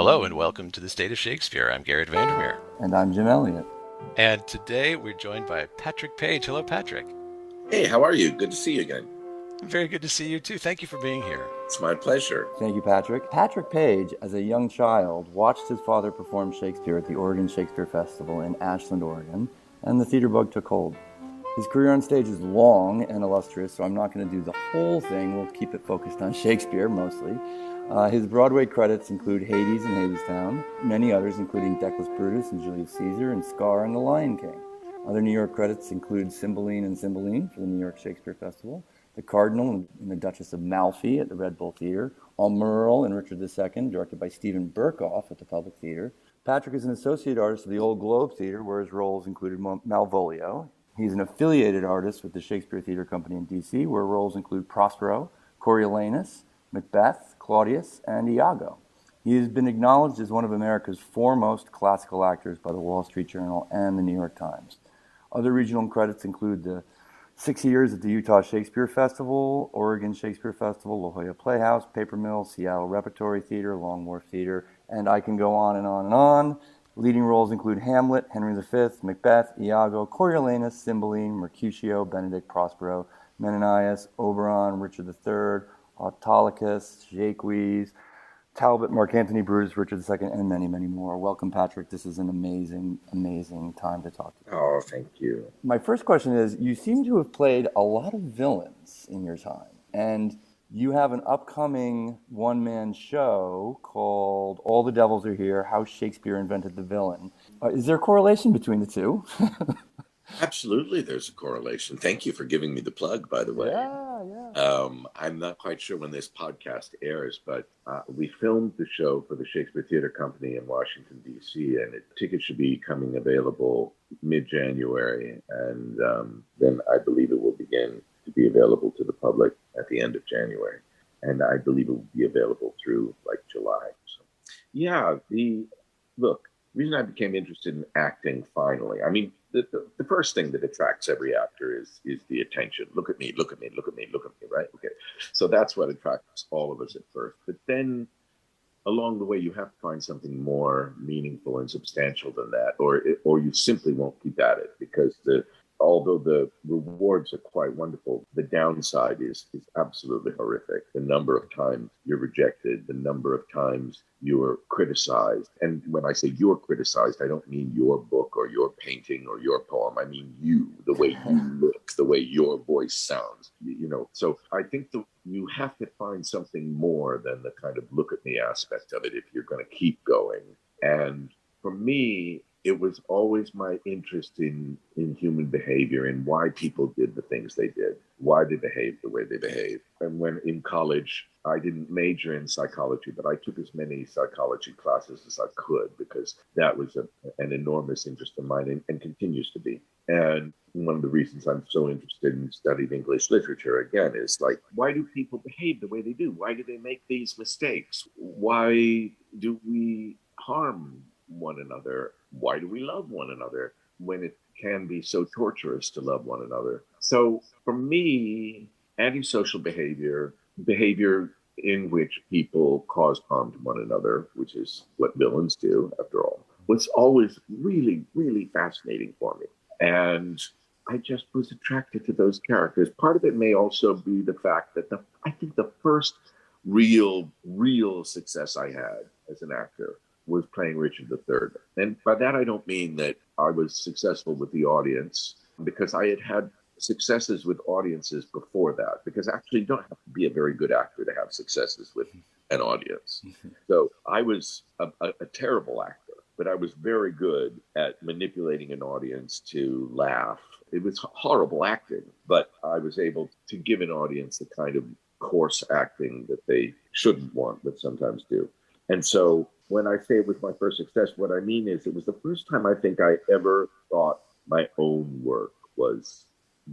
Hello and welcome to the State of Shakespeare. I'm Gerritt Vandermeer. And I'm Jim Elliott. And today we're joined by Patrick Page. Hello, Patrick. Hey, how are you? Good to see you again. Very good to see you too. Thank you for being here. It's my pleasure. Thank you, Patrick. Patrick Page, as a young child, watched his father perform Shakespeare at the Oregon Shakespeare Festival in Ashland, Oregon, and the theater bug took hold. His career on stage is long and illustrious, so I'm not going to do the whole thing. We'll keep it focused on Shakespeare mostly. His Broadway credits include Hades and Hadestown, many others including Declus Brutus and Julius Caesar and Scar and The Lion King. Other New York credits include Cymbeline and Cymbeline for the New York Shakespeare Festival, The Cardinal and the Duchess of Malfi at the Red Bull Theater, Almerle and Richard II, directed by Stephen Berkoff at the Public Theater. Patrick is an associate artist of the Old Globe Theater, where his roles included Malvolio. He's an affiliated artist with the Shakespeare Theater Company in D.C., where roles include Prospero, Coriolanus, Macbeth, Claudius, and Iago. He has been acknowledged as one of America's foremost classical actors by the Wall Street Journal and the New York Times. Other regional credits include the 6 years at the Utah Shakespeare Festival, Oregon Shakespeare Festival, La Jolla Playhouse, Paper Mill, Seattle Repertory Theater, Long Wharf Theater, and I can go on and on and on. Leading roles include Hamlet, Henry V, Macbeth, Iago, Coriolanus, Cymbeline, Mercutio, Benedict, Prospero, Menenius, Oberon, Richard III, Autolycus, Jaques, Talbot, Mark Antony, Brutus, Richard II, and many, many more. Welcome, Patrick. This is an amazing, amazing time to talk to you. Oh, thank you. My first question is, you seem to have played a lot of villains in your time, and you have an upcoming one-man show called All the Devils Are Here, How Shakespeare Invented the Villain. Is there a correlation between the two? Absolutely, there's a correlation. Thank you for giving me the plug, by the way. Yeah. I'm not quite sure when this podcast airs, but we filmed the show for the Shakespeare Theater Company in Washington, D.C., and tickets should be coming available mid-January, and then I believe it will begin to be available to the public at the end of January, and I believe it will be available through like July. So, yeah, the reason I became interested in acting finally, I mean, the first thing that attracts every actor is the attention. Look at me, look at me, look at me, look at me, right? Okay. So that's what attracts all of us at first. But then along the way, you have to find something more meaningful and substantial than that, or you simply won't keep at it, because although the rewards are quite wonderful, the downside is absolutely horrific. The number of times you're rejected, the number of times you're criticized. And when I say you're criticized, I don't mean your book or your painting or your poem. I mean you, the way you look, the way your voice sounds, So I think you have to find something more than the kind of look at me aspect of it if you're going to keep going. And for me, it was always my interest in human behavior and why people did the things they did, why they behaved the way they behaved. And when in college, I didn't major in psychology, but I took as many psychology classes as I could, because that was an enormous interest of mine and continues to be. And one of the reasons I'm so interested in studying English literature, again, is like, why do people behave the way they do? Why do they make these mistakes? Why do we harm one another? Why do we love one another when it can be so torturous to love one another? So for me, antisocial behavior in which people cause harm to one another, which is what villains do, after all, was always really, really fascinating for me. And I just was attracted to those characters. Part of it may also be the fact that I think the first real success I had as an actor was playing Richard III. And by that, I don't mean that I was successful with the audience, because I had successes with audiences before that, because actually you don't have to be a very good actor to have successes with an audience. So I was a terrible actor, but I was very good at manipulating an audience to laugh. It was horrible acting, but I was able to give an audience the kind of coarse acting that they shouldn't want, but sometimes do. And so when I say it was my first success, what I mean is it was the first time I think I ever thought my own work was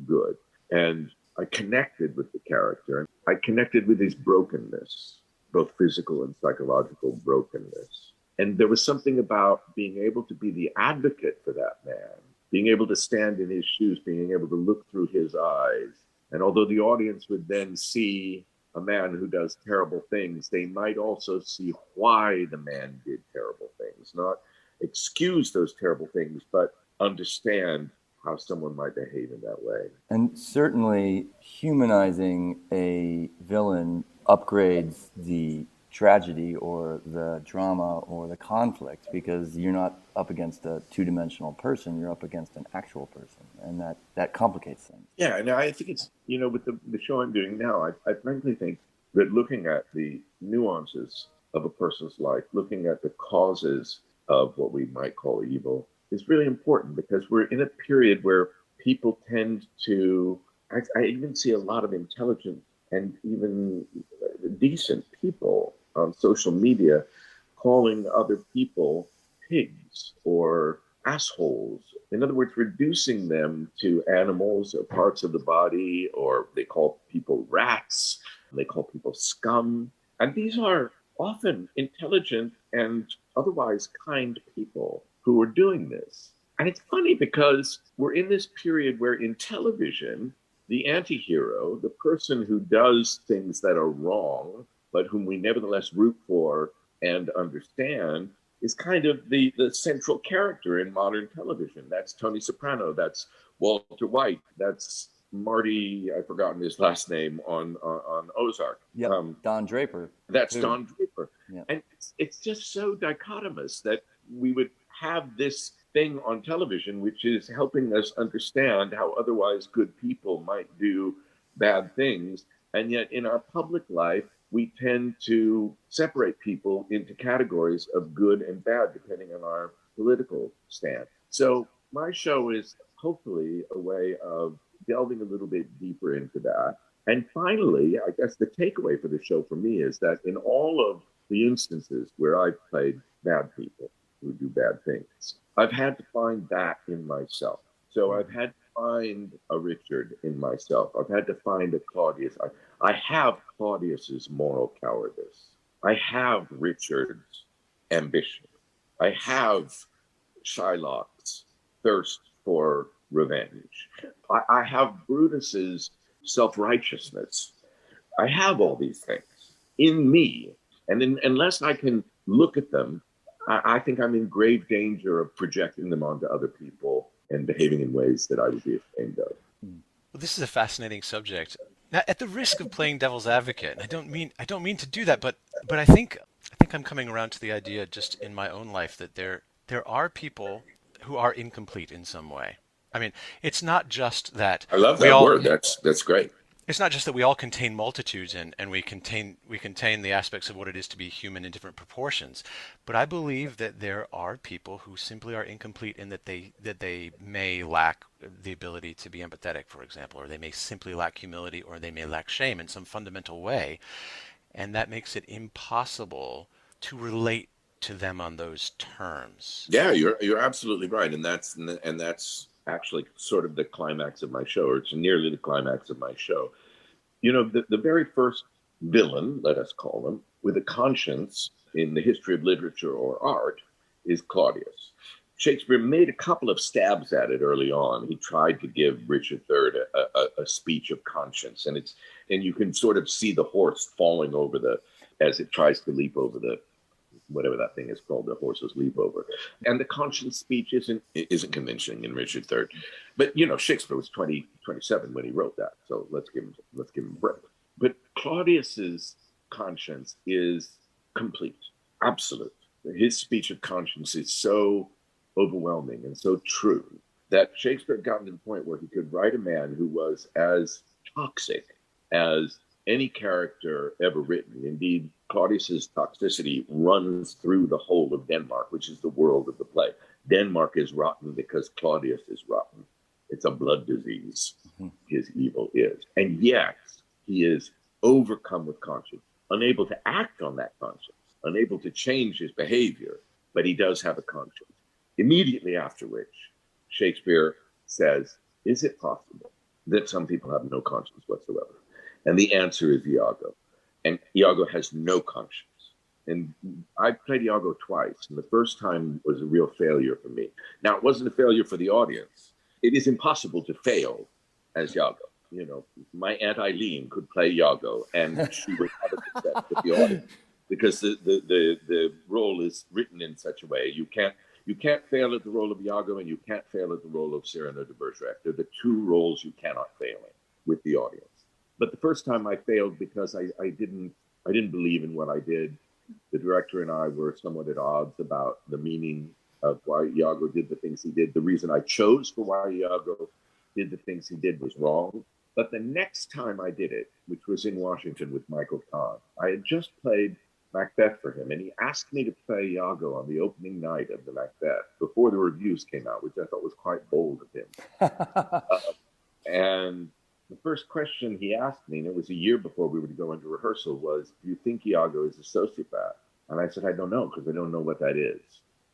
good. And I connected with the character. I connected with his brokenness, both physical and psychological brokenness. And there was something about being able to be the advocate for that man, being able to stand in his shoes, being able to look through his eyes. And although the audience would then see a man who does terrible things, they might also see why the man did terrible things, not excuse those terrible things, but understand how someone might behave in that way. And certainly humanizing a villain upgrades the tragedy or the drama or the conflict, because you're not up against a two-dimensional person, you're up against an actual person, and that complicates things. Yeah, and I think it's, with the show I'm doing now, I frankly think that looking at the nuances of a person's life, looking at the causes of what we might call evil, is really important, because we're in a period where people tend to, I even see a lot of intelligent and even decent people on social media calling other people pigs or assholes. In other words, reducing them to animals or parts of the body, or they call people rats, they call people scum. And these are often intelligent and otherwise kind people who are doing this. And it's funny because we're in this period where in television, the anti-hero, the person who does things that are wrong, but whom we nevertheless root for and understand, is kind of the central character in modern television. That's Tony Soprano, that's Walter White, that's Marty, I've forgotten his last name, on Ozark. Yep, Don Draper. That's too. Don Draper. Yep. And it's just so dichotomous that we would have this thing on television, which is helping us understand how otherwise good people might do bad things. And yet in our public life, we tend to separate people into categories of good and bad, depending on our political stand. So my show is hopefully a way of delving a little bit deeper into that. And finally, I guess the takeaway for the show for me is that in all of the instances where I've played bad people who do bad things, I've had to find that in myself. So I've had to find a Richard in myself. I've had to find a Claudius. I have Claudius's moral cowardice. I have Richard's ambition. I have Shylock's thirst for revenge. I have Brutus's self-righteousness. I have all these things in me. And unless I can look at them, I think I'm in grave danger of projecting them onto other people and behaving in ways that I would be ashamed of. Well, this is a fascinating subject. Now, at the risk of playing devil's advocate, and I don't mean to do that, but I think I'm coming around to the idea just in my own life that there are people who are incomplete in some way. I mean, it's not just that I love that word. That's great. It's not just that we all contain multitudes and we contain the aspects of what it is to be human in different proportions, but I believe that there are people who simply are incomplete in that they may lack the ability to be empathetic, for example, or they may simply lack humility, or they may lack shame in some fundamental way, and that makes it impossible to relate to them on those terms. Yeah, you're absolutely right, and that's actually sort of the climax of my show, or it's nearly the climax of my show. The very first villain, let us call him, with a conscience in the history of literature or art is Claudius. Shakespeare made a couple of stabs at it early on. He tried to give Richard III a speech of conscience, and you can sort of see the horse falling over as it tries to leap over whatever that thing is called, the horse's leap over. And the conscience speech isn't convincing in Richard III. But, Shakespeare was 27 when he wrote that. So let's give him a break. But Claudius's conscience is complete, absolute. His speech of conscience is so overwhelming and so true that Shakespeare got to the point where he could write a man who was as toxic as any character ever written. Indeed, Claudius's toxicity runs through the whole of Denmark, which is the world of the play. Denmark is rotten because Claudius is rotten. It's a blood disease. His evil is. And yet, he is overcome with conscience, unable to act on that conscience, unable to change his behavior, but he does have a conscience. Immediately after which, Shakespeare says, is it possible that some people have no conscience whatsoever? And the answer is Iago. And Iago has no conscience. And I played Iago twice, and the first time was a real failure for me. Now, it wasn't a failure for the audience. It is impossible to fail as Iago. my Aunt Eileen could play Iago, and she would have a success with the audience because the role is written in such a way you can't fail at the role of Iago, and you can't fail at the role of Cyrano de Bergerac. They're the two roles you cannot fail in with the audience. But the first time I failed because I didn't believe in what I did. The director and I were somewhat at odds about the meaning of why Iago did the things he did. The reason I chose for why Iago did the things he did was wrong. But the next time I did it, which was in Washington with Michael Kahn, I had just played Macbeth for him, and he asked me to play Iago on the opening night of the Macbeth before the reviews came out, which I thought was quite bold of him. And the first question he asked me, and it was a year before we were to go into rehearsal, was, do you think Iago is a sociopath? And I said, I don't know, because I don't know what that is.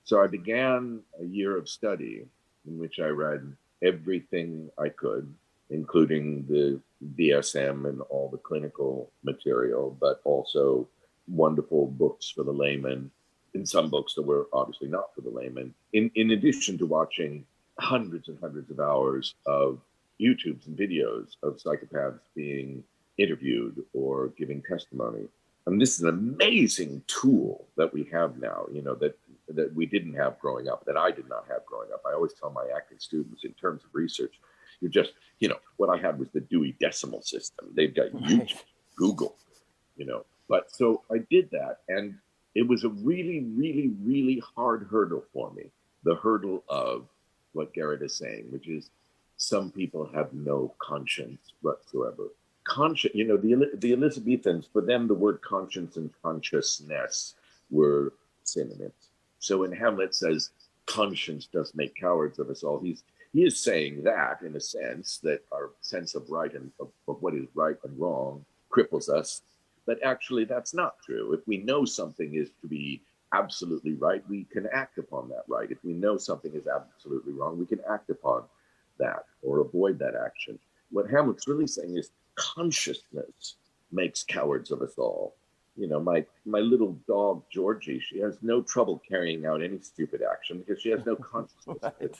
So I began a year of study in which I read everything I could, including the DSM and all the clinical material, but also wonderful books for the layman, and some books that were obviously not for the layman, in addition to watching hundreds and hundreds of hours of YouTubes and videos of psychopaths being interviewed or giving testimony. And this is an amazing tool that we have now, that we didn't have growing up, that I did not have growing up. I always tell my acting students, in terms of research, you're just, what I had was the Dewey Decimal System. They've got YouTube, Google, But so I did that, and it was a really, really, really hard hurdle for me. The hurdle of what Gerritt is saying, which is some people have no conscience whatsoever. The Elizabethans, for them, the word conscience and consciousness were synonyms. So when Hamlet says, conscience does make cowards of us all, he is saying that, in a sense, that our sense of right and of what is right and wrong cripples us. But actually, that's not true. If we know something is to be absolutely right, we can act upon that right. If we know something is absolutely wrong, we can act upon that or avoid that action. What Hamlet's really saying is consciousness makes cowards of us all. My little dog, Georgie, she has no trouble carrying out any stupid action because she has no consciousness. Right.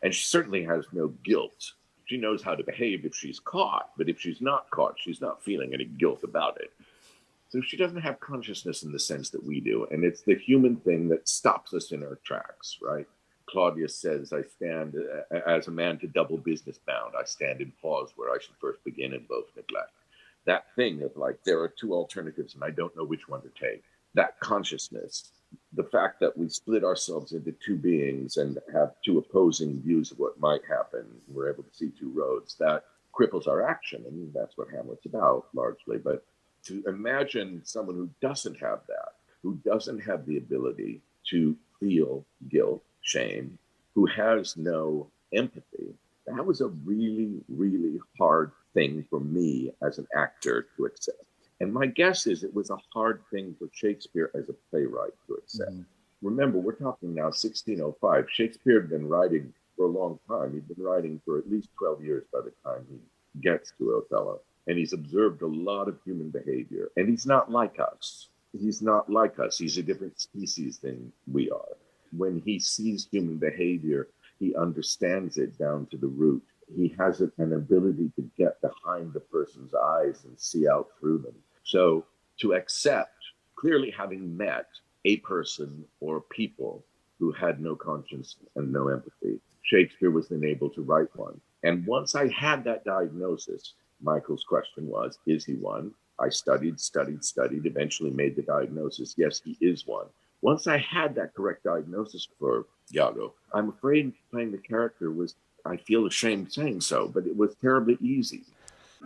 And she certainly has no guilt. She knows how to behave if she's caught, but if she's not caught, she's not feeling any guilt about it. So she doesn't have consciousness in the sense that we do. And it's the human thing that stops us in our tracks, right? Claudius says, I stand as a man to double business bound. I stand in pause where I should first begin and both neglect. That thing of like, there are two alternatives and I don't know which one to take. That consciousness, the fact that we split ourselves into two beings and have two opposing views of what might happen, we're able to see two roads, that cripples our action. And that's what Hamlet's about largely. But to imagine someone who doesn't have that, who doesn't have the ability to feel guilt, shame, who has no empathy, that was a really, really hard thing for me as an actor to accept. And my guess is it was a hard thing for Shakespeare as a playwright to accept. Mm-hmm. Remember, we're talking now 1605. Shakespeare had been writing for a long time. He'd been writing for at least 12 years by the time he gets to Othello. And he's observed a lot of human behavior. And he's not like us. He's not like us. He's a different species than we are. When he sees human behavior, he understands it down to the root. He has an ability to get behind the person's eyes and see out through them. So to accept, clearly having met a person or people who had no conscience and no empathy, Shakespeare was then able to write one. And once I had that diagnosis, Michael's question was, is he one? I studied, eventually made the diagnosis. Yes, he is one. Once I had that correct diagnosis for Iago, I'm afraid playing the character was, I feel ashamed saying so, but it was terribly easy.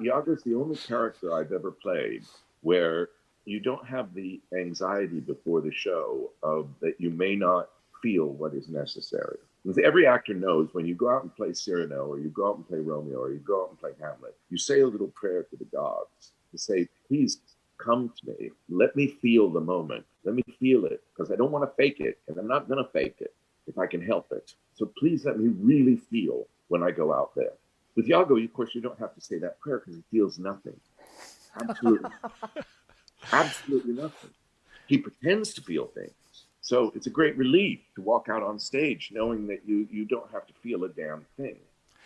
Iago's the only character I've ever played where you don't have the anxiety before the show of that you may not feel what is necessary. Because every actor knows when you go out and play Cyrano, or you go out and play Romeo, or you go out and play Hamlet, you say a little prayer to the gods to say, please come to me. Let me feel the moment. Let me feel it, because I don't want to fake it, and I'm not going to fake it if I can help it. So please let me really feel when I go out there. With Iago, of course, you don't have to say that prayer because he feels nothing. Absolutely. Absolutely nothing. He pretends to feel things. So it's a great relief to walk out on stage knowing that you don't have to feel a damn thing.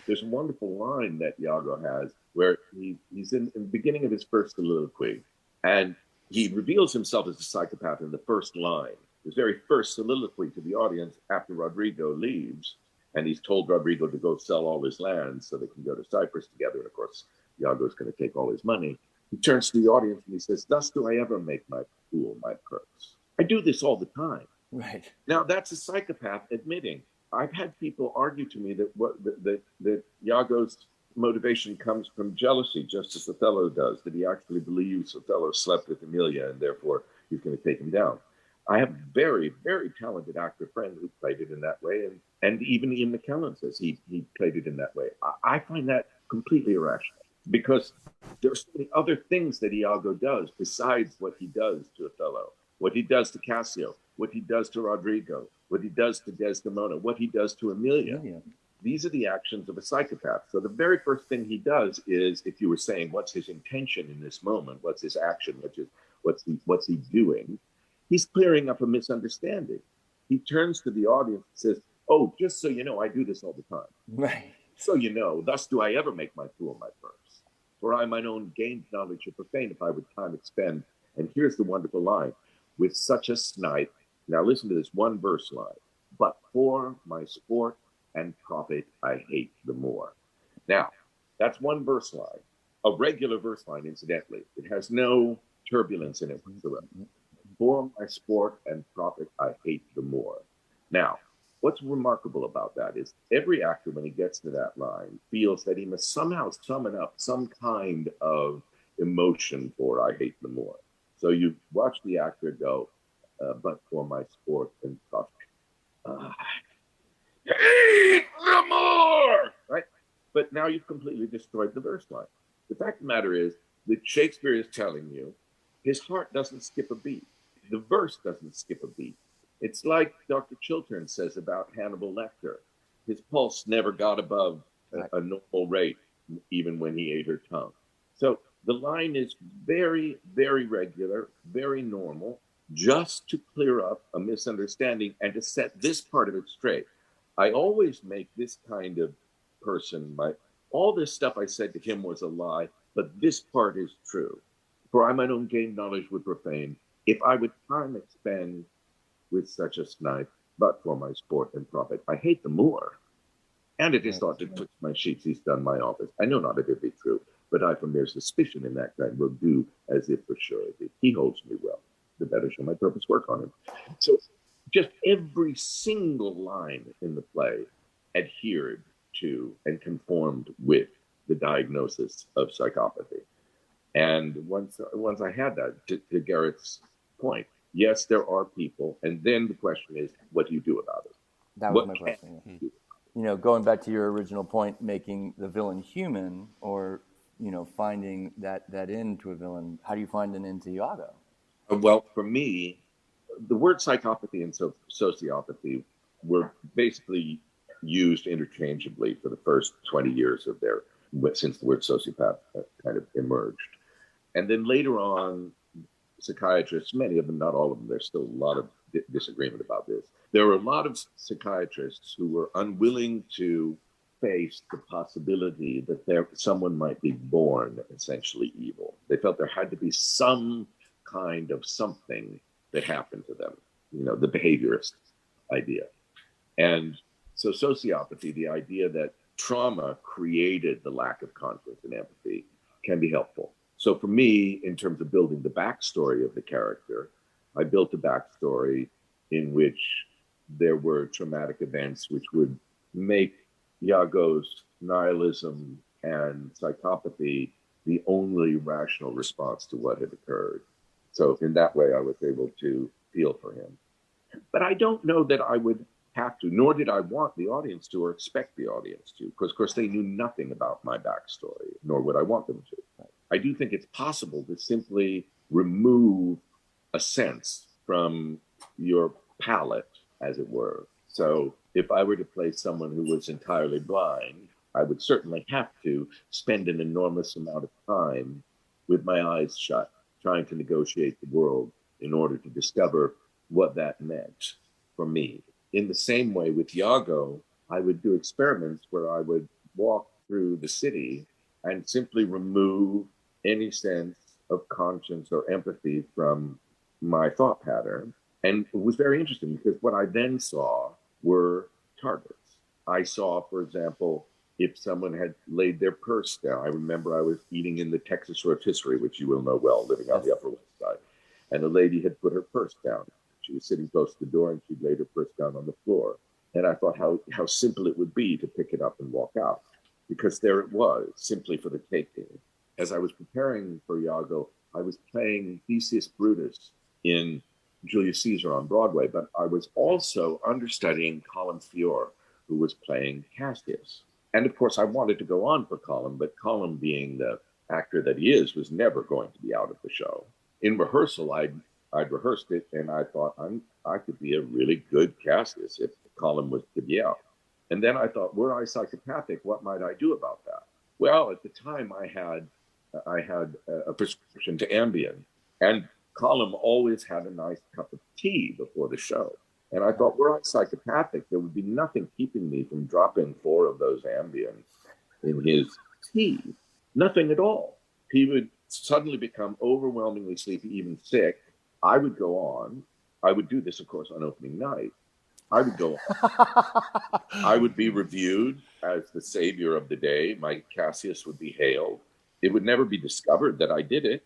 There's a wonderful line that Iago has where he's in the beginning of his first soliloquy, and he reveals himself as a psychopath in the first line, his very first soliloquy to the audience after Rodrigo leaves. And he's told Rodrigo to go sell all his land so they can go to Cyprus together. And of course, Iago's going to take all his money. He turns to the audience and he says, "Thus do I ever make my fool my purse. I do this all the time." Right. Now, that's a psychopath admitting. I've had people argue to me that Iago's motivation comes from jealousy, just as Othello does, that he actually believes Othello slept with Emilia and therefore he's going to take him down. I have a very, very talented actor friend who played it in that way, and even Ian McKellen says he played it in that way. I find that completely irrational because there are so many other things that Iago does besides what he does to Othello, what he does to Cassio, what he does to Rodrigo, what he does to Desdemona, what he does to Emilia. These are the actions of a psychopath. So the very first thing he does is, if you were saying, what's his intention in this moment? What's his action? What's he doing? He's clearing up a misunderstanding. He turns to the audience and says, "Oh, just so you know, I do this all the time. Right. So you know, thus do I ever make my fool my purse. For I mine own gained knowledge or profane if I would time expend." And here's the wonderful line. "With such a snipe," now listen to this one verse line, "but for my sport and profit I hate the more." Now, that's one verse line, a regular verse line, incidentally. It has no turbulence in it whatsoever. "For my sport and profit I hate the more." Now, what's remarkable about that is every actor, when he gets to that line, feels that he must somehow summon up some kind of emotion for "I hate the more." So you watch the actor go, "But for my sport and profit, I hate the more," right? But now you've completely destroyed the verse line. The fact of the matter is that Shakespeare is telling you his heart doesn't skip a beat. The verse doesn't skip a beat. It's like Dr. Chiltern says about Hannibal Lecter. His pulse never got above a normal rate, even when he ate her tongue. So the line is very, very regular, very normal, just to clear up a misunderstanding and to set this part of it straight. I always make this kind of person, all this stuff I said to him was a lie, but this part is true. "For I mine own gained knowledge would profane, if I would time expend with such a snipe, but for my sport and profit I hate the more. And it is thought to twixt my sheets he's done my office. I know not if it be true, but I from mere suspicion in that kind will do as if for surety. He holds me well, the better shall my purpose work on him." So just every single line in the play adhered to and conformed with the diagnosis of psychopathy. And once I had that, to Gerritt's point, yes, there are people, and then the question is, what do you do about it? That was my question. Going back to your original point, making the villain human, or finding that end to a villain. How do you find an end to Iago? Well, for me, the word psychopathy and sociopathy were basically used interchangeably for the first 20 years of since the word sociopath kind of emerged. And then later on, psychiatrists, many of them, not all of them, there's still a lot of disagreement about this. There were a lot of psychiatrists who were unwilling to face the possibility that someone might be born essentially evil. They felt there had to be some kind of something that happened to them, the behaviorist idea. And so sociopathy, the idea that trauma created the lack of confidence and empathy, can be helpful. So for me, in terms of building the backstory of the character, I built a backstory in which there were traumatic events which would make Iago's nihilism and psychopathy the only rational response to what had occurred. So in that way, I was able to feel for him. But I don't know that I would have to, nor did I want the audience to or expect the audience to, because of course they knew nothing about my backstory, nor would I want them to. I do think it's possible to simply remove a sense from your palette, as it were. So if I were to play someone who was entirely blind, I would certainly have to spend an enormous amount of time with my eyes shut, trying to negotiate the world in order to discover what that meant for me. In the same way with Iago, I would do experiments where I would walk through the city and simply remove any sense of conscience or empathy from my thought pattern. And it was very interesting because what I then saw were targets. I saw, for example, if someone had laid their purse down. I remember I was eating in the Texas Rotisserie, which you will know well, living on the Upper West Side. And a lady had put her purse down. She was sitting close to the door and she'd laid her purse down on the floor. And I thought how simple it would be to pick it up and walk out, because there it was, simply for the taking. As I was preparing for Iago, I was playing Theseus Brutus in Julius Caesar on Broadway, but I was also understudying Colin Feore, who was playing Cassius. And of course, I wanted to go on for Colin, but Colin, being the actor that he is, was never going to be out of the show. In rehearsal, I'd rehearsed it, and I thought I could be a really good Cassius if Colin was to be out. And then I thought, were I psychopathic, what might I do about that? Well, at the time, I had a prescription to Ambien, and Colin always had a nice cup of tea before the show. And I thought, were I psychopathic, there would be nothing keeping me from dropping 4 of those Ambien in his tea. Nothing at all. He would suddenly become overwhelmingly sleepy, even sick. I would go on. I would do this, of course, on opening night. I would go on. I would be reviewed as the savior of the day. My Cassius would be hailed. It would never be discovered that I did it.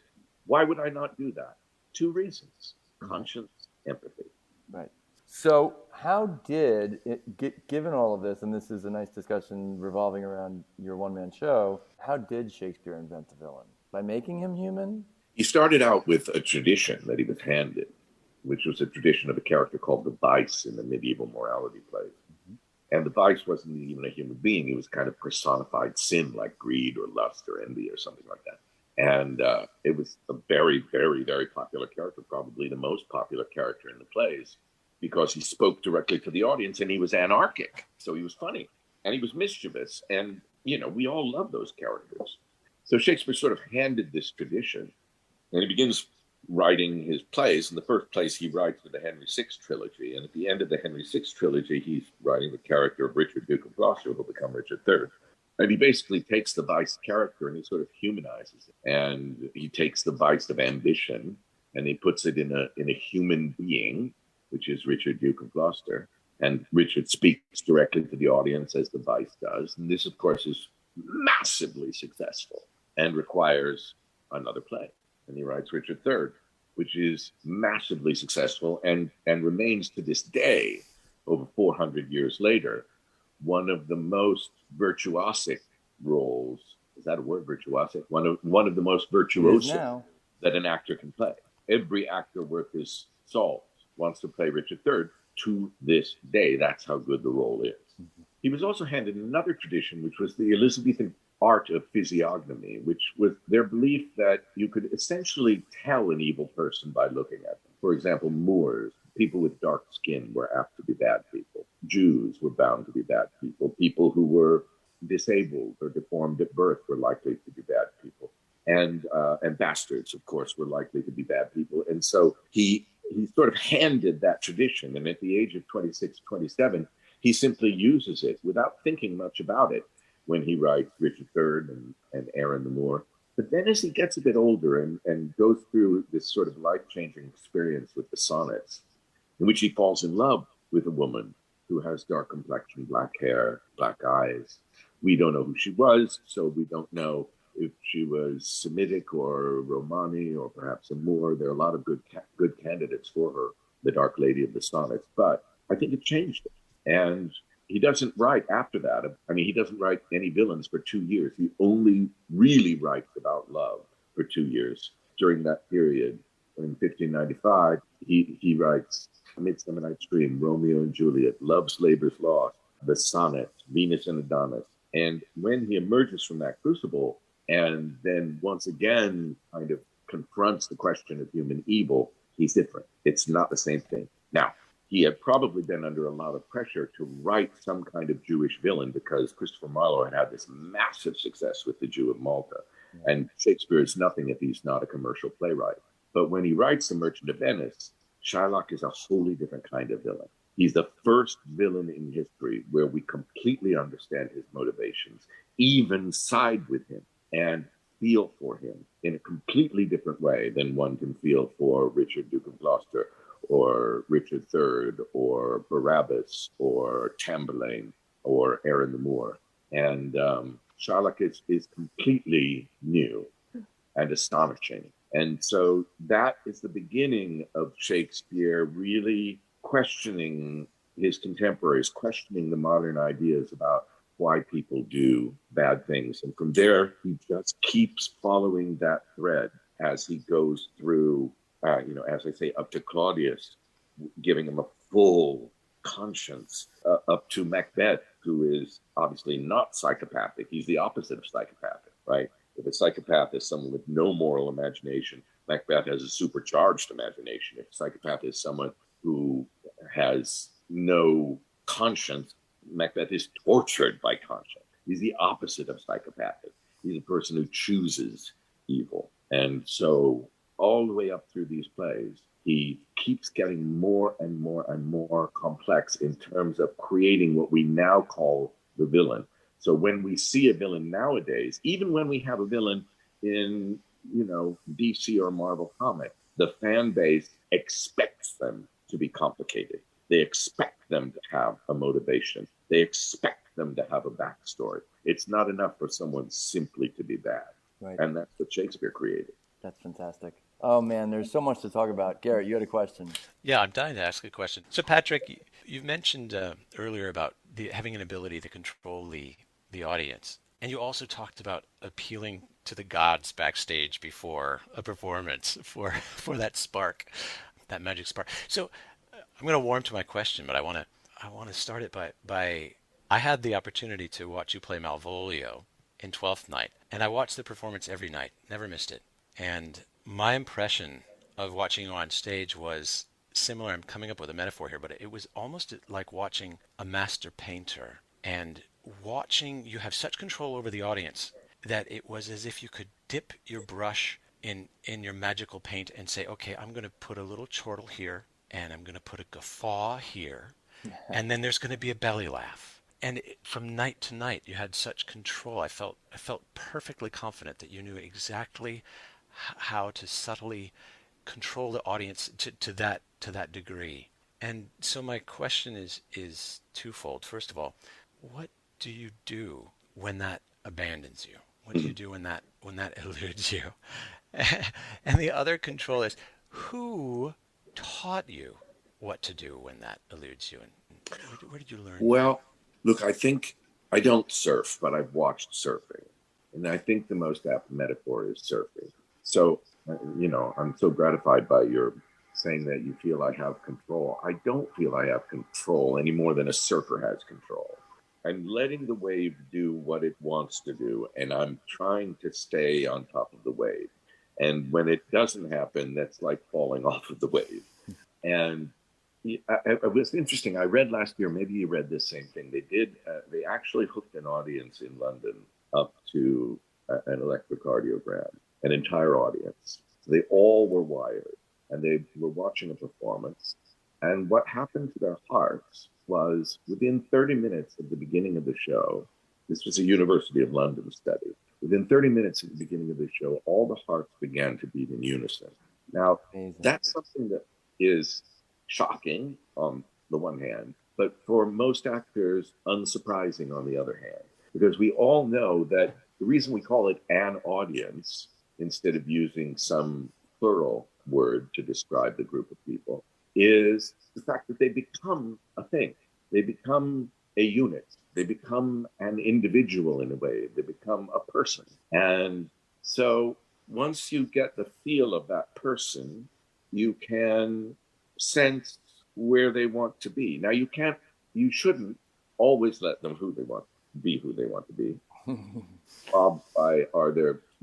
Why would I not do that? 2 reasons: conscience, empathy. Right. So how did it, given all of this, and this is a nice discussion revolving around your one-man show, how did Shakespeare invent the villain? By making him human? He started out with a tradition that he was handed, which was a tradition of a character called the Vice in the medieval morality plays. Mm-hmm. And the Vice wasn't even a human being. He was kind of personified sin, like greed or lust or envy or something like that. And it was a very, very, very popular character, probably the most popular character in the plays, because he spoke directly to the audience, and he was anarchic. So he was funny and he was mischievous. And, you know, we all love those characters. So Shakespeare sort of handed this tradition, and he begins writing his plays. In the first place, he writes for the Henry VI trilogy. And at the end of the Henry VI trilogy, he's writing the character of Richard, Duke of Gloucester, who will become Richard III. And he basically takes the Vice character and he sort of humanizes it. And he takes the vice of ambition and he puts it in a human being, which is Richard, Duke of Gloucester. And Richard speaks directly to the audience as the Vice does. And this, of course, is massively successful and requires another play. And he writes Richard III, which is massively successful and remains to this day, over 400 years later, one of the most virtuosic roles. Is that a word, virtuosic? One of the most virtuoso that an actor can play. Every actor worth his salt wants to play Richard III to this day. That's how good the role is. Mm-hmm. He was also handed another tradition, which was the Elizabethan art of physiognomy, which was their belief that you could essentially tell an evil person by looking at them. For example, Moors, people with dark skin, were apt to be bad people. Jews were bound to be bad people. People who were disabled or deformed at birth were likely to be bad people. And bastards, of course, were likely to be bad people. And so he sort of handed that tradition. And at the age of 26, 27, he simply uses it without thinking much about it when he writes Richard III and Aaron the Moor. But then as he gets a bit older and goes through this sort of life-changing experience with the sonnets, in which he falls in love with a woman who has dark complexion, black hair, black eyes. We don't know who she was, so we don't know if she was Semitic or Romani or perhaps a Moor. There are a lot of good candidates for her, the Dark Lady of the Sonnets, but I think it changed it. And he doesn't write after that. I mean, he doesn't write any villains for 2 years. He only really writes about love for 2 years. During that period, in 1595, he writes Midsummer Night's Dream, Romeo and Juliet, Love's Labour's Lost, the Sonnets, Venus and Adonis. And when he emerges from that crucible and then once again kind of confronts the question of human evil, he's different. It's not the same thing. Now, he had probably been under a lot of pressure to write some kind of Jewish villain because Christopher Marlowe had this massive success with The Jew of Malta. Yeah. And Shakespeare is nothing if he's not a commercial playwright. But when he writes The Merchant of Venice, Shylock is a wholly different kind of villain. He's the first villain in history where we completely understand his motivations, even side with him and feel for him in a completely different way than one can feel for Richard, Duke of Gloucester, or Richard III, or Barabbas, or Tamburlaine, or Aaron the Moor. And Shylock is completely new and astonishing. And so that is the beginning of Shakespeare really questioning his contemporaries, questioning the modern ideas about why people do bad things. And from there, he just keeps following that thread as he goes through, as I say, up to Claudius, giving him a full conscience, up to Macbeth, who is obviously not psychopathic. He's the opposite of psychopathic, right? If a psychopath is someone with no moral imagination, Macbeth has a supercharged imagination. If a psychopath is someone who has no conscience, Macbeth is tortured by conscience. He's the opposite of psychopathic. He's a person who chooses evil. And so all the way up through these plays, he keeps getting more and more and more complex in terms of creating what we now call the villain. So when we see a villain nowadays, even when we have a villain in, DC or Marvel comic, the fan base expects them to be complicated. They expect them to have a motivation. They expect them to have a backstory. It's not enough for someone simply to be bad. Right. And that's what Shakespeare created. That's fantastic. Oh, man, there's so much to talk about. Gerritt, you had a question. Yeah, I'm dying to ask a question. So, Patrick, you've mentioned earlier about having an ability to control the audience. And you also talked about appealing to the gods backstage before a performance for that spark, that magic spark. So I'm going to warm to my question, but I want to start it by I had the opportunity to watch you play Malvolio in Twelfth Night, and I watched the performance every night, never missed it. And my impression of watching you on stage was similar. I'm coming up with a metaphor here, but it was almost like watching a master painter and watching you have such control over the audience that it was as if you could dip your brush in your magical paint and say, okay, I'm going to put a little chortle here, and I'm going to put a guffaw here, and then there's going to be a belly laugh. And from night to night, you had such control. I felt perfectly confident that you knew exactly how to subtly control the audience to that degree. And so my question is twofold. First of all, what do you do when that abandons you? What do you do when that eludes you? And the other control is, who taught you what to do when that eludes you? And where did you learn? Well, look, I think I don't surf, but I've watched surfing. And I think the most apt metaphor is surfing. So, I'm so gratified by your saying that you feel I have control. I don't feel I have control any more than a surfer has control. I'm letting the wave do what it wants to do, and I'm trying to stay on top of the wave. And when it doesn't happen, that's like falling off of the wave. And it was interesting. I read last year, maybe you read this same thing. They actually hooked an audience in London up to an electrocardiogram, an entire audience. They all were wired, and they were watching a performance. And what happened to their hearts was within 30 minutes of the beginning of the show, this was a University of London study, within 30 minutes of the beginning of the show, all the hearts began to beat in unison. Now, that's something that is shocking on the one hand, but for most actors, unsurprising on the other hand, because we all know that the reason we call it an audience instead of using some plural word to describe the group of people is the fact that they become a thing. They become a unit. They become an individual in a way. They become a person. And so once you get the feel of that person, you can sense where they want to be. Now you shouldn't always let them who they want to be.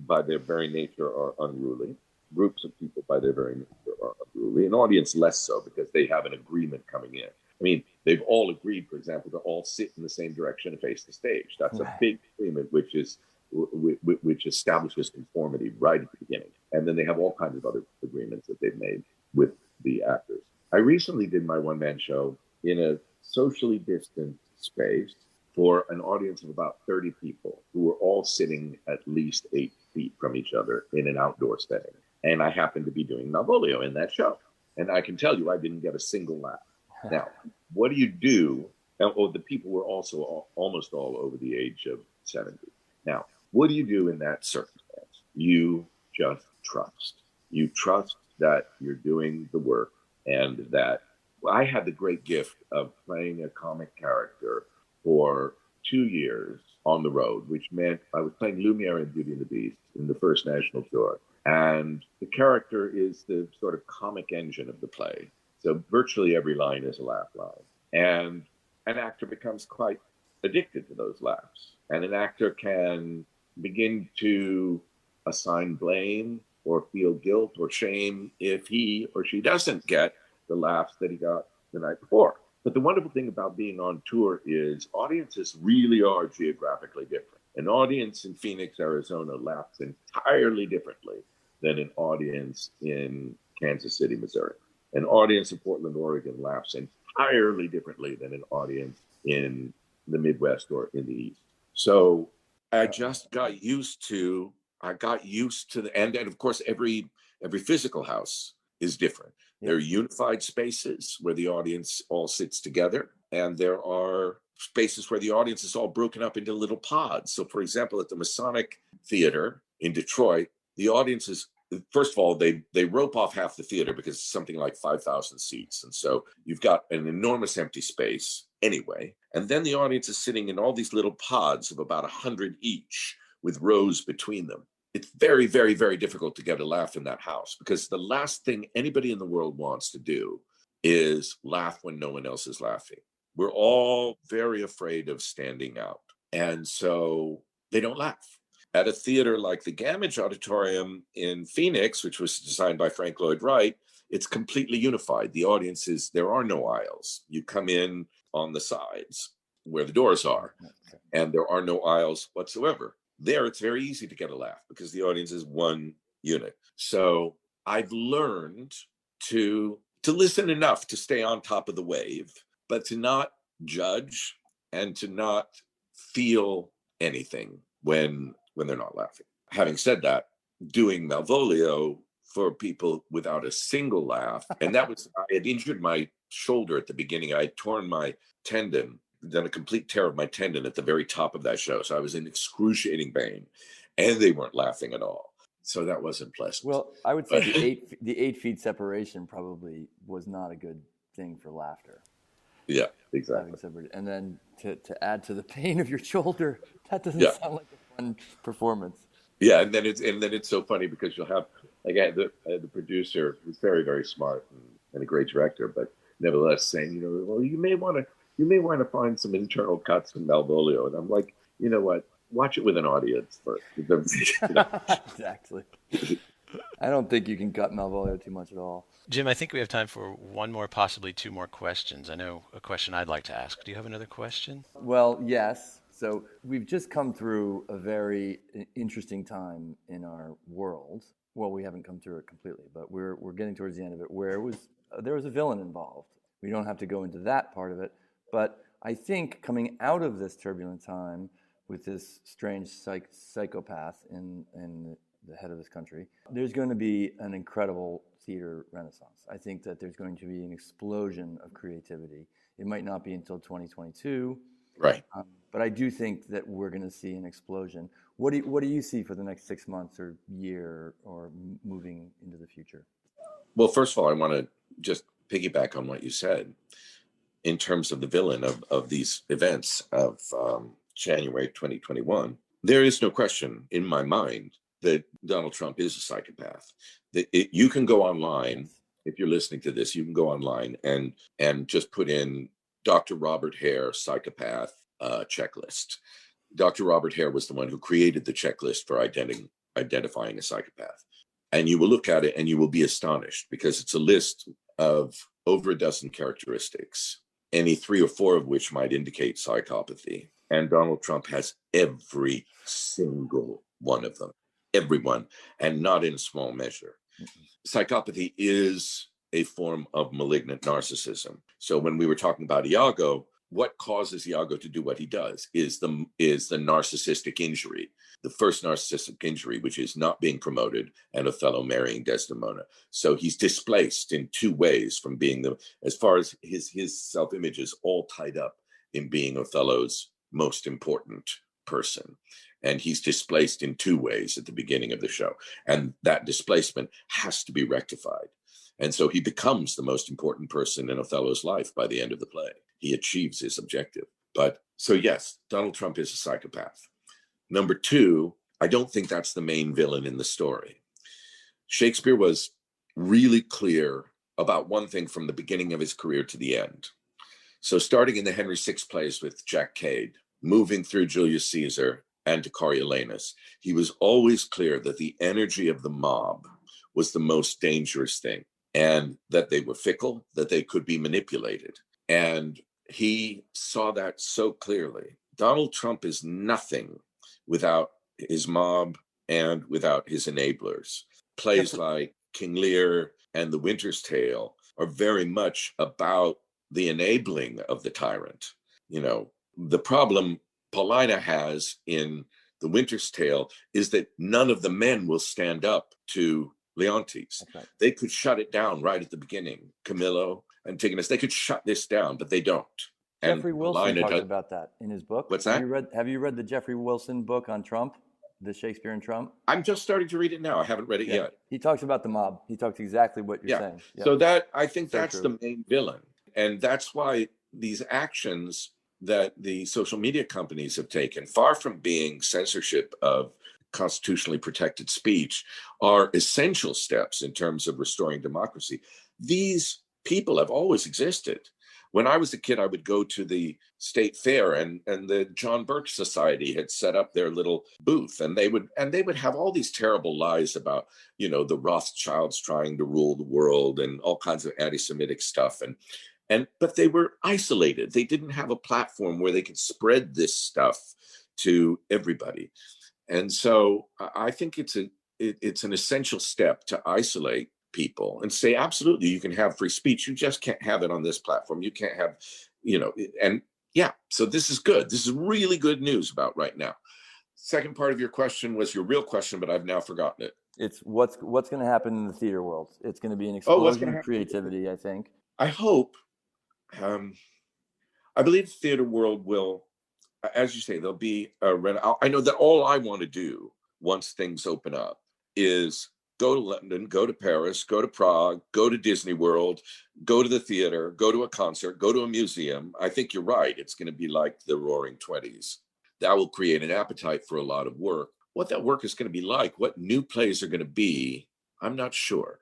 By their very nature are unruly. Groups of people by their very nature are unruly. An audience less so because they have an agreement coming in. I mean, they've all agreed, for example, to all sit in the same direction and face the stage. That's a big agreement, which establishes conformity right at the beginning. And then they have all kinds of other agreements that they've made with the actors. I recently did my one-man show in a socially distant space for an audience of about 30 people who were all sitting at least 8 feet from each other in an outdoor setting. And I happened to be doing Malvolio in that show. And I can tell you, I didn't get a single laugh. Now, what do you do? Oh, the people were also almost all over the age of 70. Now, what do you do in that circumstance? You just trust. You trust that you're doing the work, and that I had the great gift of playing a comic character for 2 years on the road, which meant I was playing Lumiere in Beauty and the Beast in the first national tour. And the character is the sort of comic engine of the play. So virtually every line is a laugh line. And an actor becomes quite addicted to those laughs. And an actor can begin to assign blame or feel guilt or shame if he or she doesn't get the laughs that he got the night before. But the wonderful thing about being on tour is audiences really are geographically different. An audience in Phoenix, Arizona laughs entirely differently than an audience in Kansas City, Missouri. An audience in Portland, Oregon laughs entirely differently than an audience in the Midwest or in the East. So I just got used to, and of course, every physical house is different. Yeah. There are unified spaces where the audience all sits together, and there are spaces where the audience is all broken up into little pods. So, for example, at the Masonic Theater in Detroit, the audience is, first of all, they rope off half the theater because it's something like 5,000 seats. And so you've got an enormous empty space anyway. And then the audience is sitting in all these little pods of about 100 each with rows between them. It's very, very, very difficult to get a laugh in that house, because the last thing anybody in the world wants to do is laugh when no one else is laughing. We're all very afraid of standing out. And so they don't laugh. At a theater like the Gamage Auditorium in Phoenix, which was designed by Frank Lloyd Wright, it's completely unified. The audiences, there are no aisles. You come in on the sides where the doors are, and there are no aisles whatsoever. There, it's very easy to get a laugh because the audience is one unit. So I've learned to listen enough to stay on top of the wave, but to not judge and to not feel anything when they're not laughing. Having said that, doing Malvolio for people without a single laugh, and that was, I had injured my shoulder at the beginning. I had torn my tendon, done a complete tear of my tendon at the very top of that show. So I was in excruciating pain, and they weren't laughing at all. So that wasn't pleasant. Well, I would say the 8 feet separation probably was not a good thing for laughter. Yeah, exactly. And then to add to the pain of your shoulder, that doesn't sound like a fun performance. Yeah, and then it's so funny because you'll have, again, the producer, who's very, very smart and a great director, but nevertheless saying, well, you may want to find some internal cuts in Malvolio. And I'm like, you know what? Watch it with an audience first. Exactly. I don't think you can cut Malvolio too much at all. Jim, I think we have time for one more, possibly 2 more questions. I know a question I'd like to ask. Do you have another question? Well, yes. So we've just come through a very interesting time in our world. Well, we haven't come through it completely, but we're getting towards the end of it, where there was a villain involved. We don't have to go into that part of it, but I think coming out of this turbulent time with this strange psychopath in the head of this country, there's going to be an incredible theater renaissance. I think that there's going to be an explosion of creativity. It might not be until 2022, right? But I do think that we're going to see an explosion. What do you see for the next 6 months or year or moving into the future? Well, first of all, I want to just piggyback on what you said in terms of the villain of these events of January 2021. There is no question in my mind that Donald Trump is a psychopath. You can go online, if you're listening to this, you can go online and just put in Dr. Robert Hare psychopath checklist. Dr. Robert Hare was the one who created the checklist for identifying a psychopath. And you will look at it and you will be astonished, because it's a list of over a dozen characteristics, any 3 or 4 of which might indicate psychopathy. And Donald Trump has every single one of them, everyone, and not in small measure. Psychopathy is a form of malignant narcissism. So when we were talking about Iago, what causes Iago to do what he does is the narcissistic injury, the first narcissistic injury, which is not being promoted and Othello marrying Desdemona. So he's displaced in two ways from being as far as his self-image is all tied up in being Othello's most important person. And he's displaced in two ways at the beginning of the show. And that displacement has to be rectified. And so he becomes the most important person in Othello's life by the end of the play. He achieves his objective. But so yes, Donald Trump is a psychopath. Number two, I don't think that's the main villain in the story. Shakespeare was really clear about one thing from the beginning of his career to the end. So starting in the Henry VI plays with Jack Cade, moving through Julius Caesar and to Coriolanus, he was always clear that the energy of the mob was the most dangerous thing, and that they were fickle, that they could be manipulated. And he saw that so clearly. Donald Trump is nothing without his mob and without his enablers. Plays like King Lear and The Winter's Tale are very much about the enabling of the tyrant. You know, the problem Paulina has in The Winter's Tale is that none of the men will stand up to Leontes. Right. They could shut it down right at the beginning. Camillo, Antigonus, they could shut this down, but they don't. And Jeffrey Wilson talks about that in his book. What's that? Have you read the Jeffrey Wilson book on Trump, the Shakespeare and Trump? I'm just starting to read it now. I haven't read it yet. He talks about the mob. He talks exactly what you're saying. Yep. So that, I think that's the main villain. And that's why these actions that the social media companies have taken, far from being censorship of constitutionally protected speech, are essential steps in terms of restoring democracy. These people have always existed. When I was a kid, I would go to the state fair, and the John Birch Society had set up their little booth, and they would have all these terrible lies about, you know, the Rothschilds trying to rule the world and all kinds of anti-Semitic stuff. But they were isolated. They didn't have a platform where they could spread this stuff to everybody. And so I think it's an essential step to isolate people and say, absolutely, you can have free speech. You just can't have it on this platform. You can't have, you know, and yeah, so this is good. This is really good news about right now. Second part of your question was your real question, but I've now forgotten it. It's what's going to happen in the theater world. It's going to be an explosion of creativity, I think. I hope. I believe the theater world will, as you say, there'll be I know that all I want to do once things open up is go to London, go to Paris, go to Prague, go to Disney World, go to the theater, go to a concert, go to a museum. I think you're right. It's going to be like the Roaring Twenties. That will create an appetite for a lot of work. What that work is going to be like, what new plays are going to be, I'm not sure.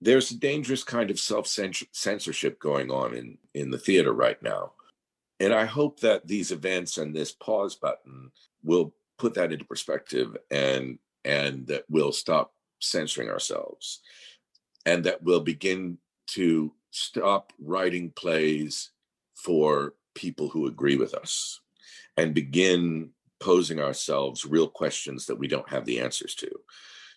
There's a dangerous kind of self-censorship going on in the theater right now. And I hope that these events and this pause button will put that into perspective, and that we'll stop censoring ourselves, and that we'll begin to stop writing plays for people who agree with us and begin posing ourselves real questions that we don't have the answers to.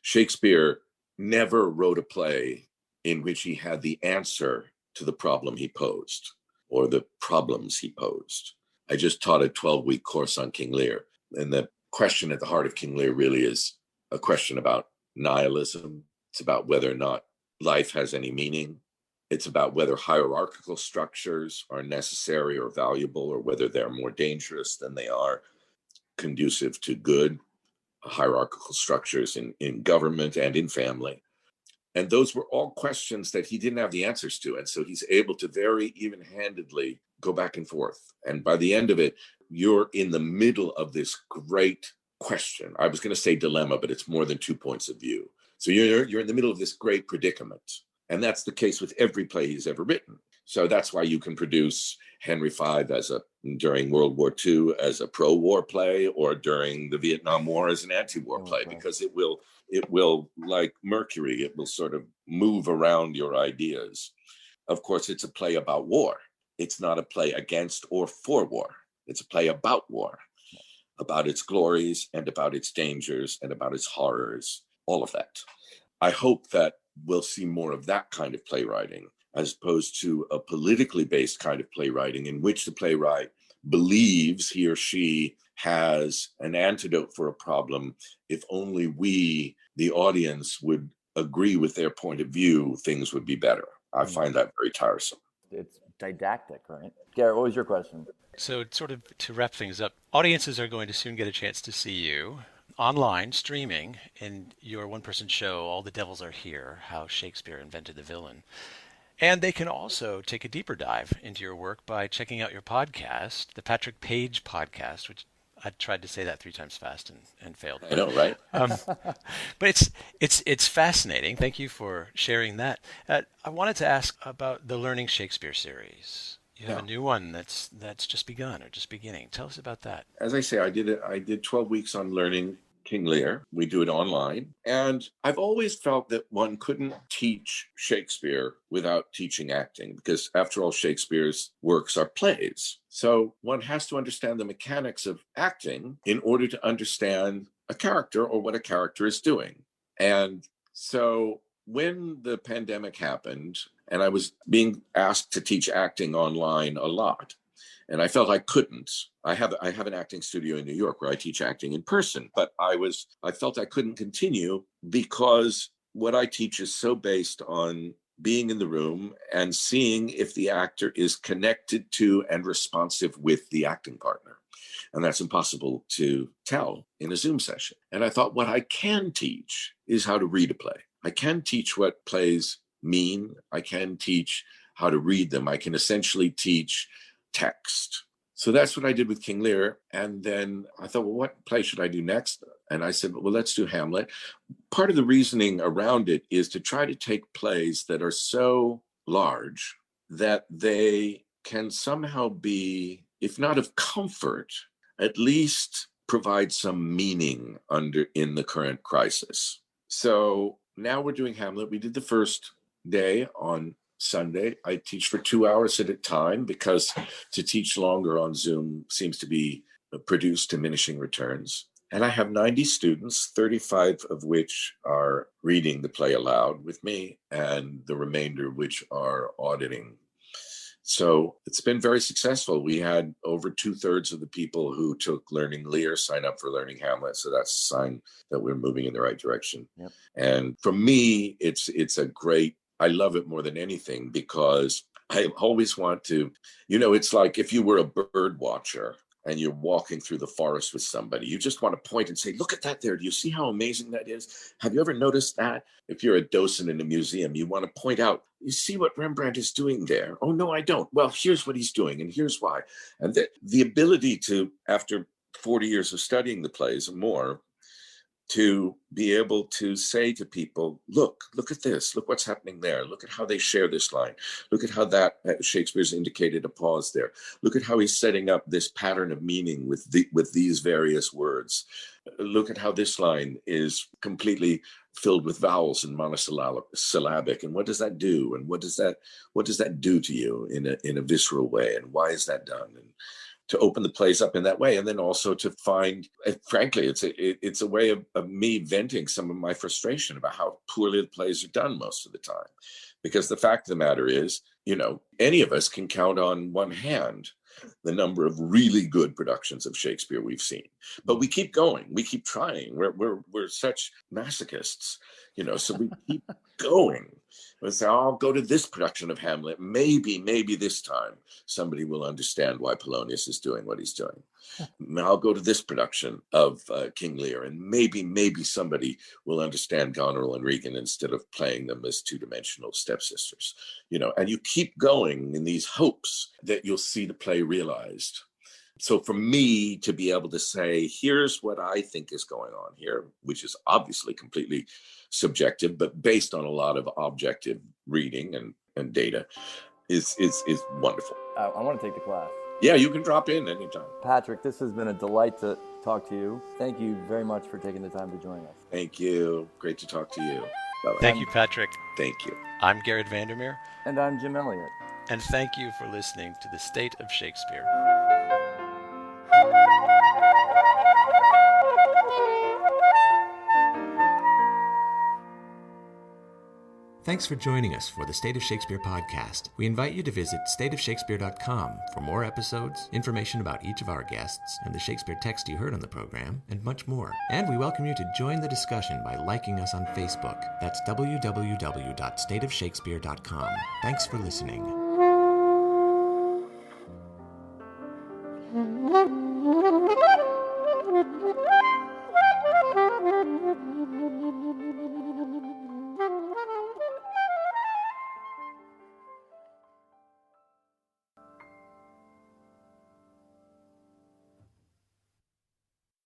Shakespeare never wrote a play in which he had the answer to the problem he posed or the problems he posed. I just taught a 12-week course on King Lear, and the question at the heart of King Lear really is a question about nihilism. It's about whether or not life has any meaning. It's about whether hierarchical structures are necessary or valuable, or whether they're more dangerous than they are conducive to good. Hierarchical structures in government and in family. And those were all questions that he didn't have the answers to. And so he's able to very even-handedly go back and forth. And by the end of it, you're in the middle of this great question. I was going to say dilemma, but it's more than 2 points of view. So you're in the middle of this great predicament. And that's the case with every play he's ever written. So that's why you can produce Henry V during World War II as a pro-war play, or during the Vietnam War as an anti-war play, because it will, like Mercury, it will sort of move around your ideas. Of course, it's a play about war. It's not a play against or for war. It's a play about war, about its glories and about its dangers and about its horrors, all of that. I hope that we'll see more of that kind of playwriting as opposed to a politically based kind of playwriting in which the playwright believes he or she has an antidote for a problem. If only we, the audience, would agree with their point of view, things would be better. I find that very tiresome. It's didactic, right? Gerritt, what was your question? So, sort of to wrap things up, audiences are going to soon get a chance to see you online, streaming, in your one-person show, All the Devils Are Here, How Shakespeare Invented the Villain. And they can also take a deeper dive into your work by checking out your podcast, the Patrick Page Podcast, which I tried to say that 3 times fast and failed. I know, right? But it's fascinating. Thank you for sharing that. I wanted to ask about the Learning Shakespeare series. You have a new one that's just begun or just beginning. Tell us about that. As I say, I did 12 weeks on learning King Lear. We do it online. And I've always felt that one couldn't teach Shakespeare without teaching acting, because after all, Shakespeare's works are plays. So one has to understand the mechanics of acting in order to understand a character or what a character is doing. And so when the pandemic happened and I was being asked to teach acting online a lot, and I felt I couldn't. I have an acting studio in New York where I teach acting in person, but I felt I couldn't continue because what I teach is so based on being in the room and seeing if the actor is connected to and responsive with the acting partner. And that's impossible to tell in a Zoom session. And I thought what I can teach is how to read a play. I can teach what plays mean. I can teach how to read them. I can essentially teach text. So that's what I did with King Lear. And then I thought, well, what play should I do next? And I said, well, let's do Hamlet. Part of the reasoning around it is to try to take plays that are so large that they can somehow be, if not of comfort, at least provide some meaning in the current crisis. So now we're doing Hamlet. We did the first day on Sunday. I teach for 2 hours at a time because to teach longer on Zoom seems to be produce diminishing returns. And I have 90 students, 35 of which are reading the play aloud with me, and the remainder which are auditing. So it's been very successful. We had over 2/3 of the people who took Learning Lear sign up for Learning Hamlet. So that's a sign that we're moving in the right direction. Yep. And for me, it's a great, I love it more than anything because I always want to, it's like if you were a bird watcher and you're walking through the forest with somebody, you just want to point and say, look at that there. Do you see how amazing that is? Have you ever noticed that? If you're a docent in a museum, you want to point out, you see what Rembrandt is doing there? Oh, no, I don't. Well, here's what he's doing and here's why. And the ability to, after 40 years of studying the plays and more, to be able to say to people, look at this, look what's happening there. Look at how they share this line. Look at how that Shakespeare's indicated a pause there. Look at how he's setting up this pattern of meaning with these various words. Look at how this line is completely filled with vowels and monosyllabic. And what does that do? And what does that do to you in a visceral way? And why is that done? And to open the plays up in that way. And then also to find, frankly, it's a way of me venting some of my frustration about how poorly the plays are done most of the time. Because the fact of the matter is, any of us can count on one hand the number of really good productions of Shakespeare we've seen. But we keep going, we keep trying. We're such masochists, so we keep going. We say, I'll go to this production of Hamlet. Maybe this time somebody will understand why Polonius is doing what he's doing. I'll go to this production of King Lear, and maybe somebody will understand Goneril and Regan instead of playing them as two-dimensional stepsisters. And you keep going in these hopes that you'll see the play realized. So for me to be able to say, here's what I think is going on here, which is obviously completely subjective, but based on a lot of objective reading and data, is wonderful. I want to take the class. Yeah, you can drop in anytime. Patrick, this has been a delight to talk to you. Thank you very much for taking the time to join us. Thank you. Great to talk to you. Bye-bye. Thank you, Patrick. Thank you. I'm Gerritt Vandermeer. And I'm Jim Elliott. And thank you for listening to The State of Shakespeare. Thanks for joining us for the State of Shakespeare podcast. We invite you to visit stateofshakespeare.com for more episodes, information about each of our guests, and the Shakespeare text you heard on the program, and much more. And we welcome you to join the discussion by liking us on Facebook. That's www.stateofshakespeare.com. Thanks for listening.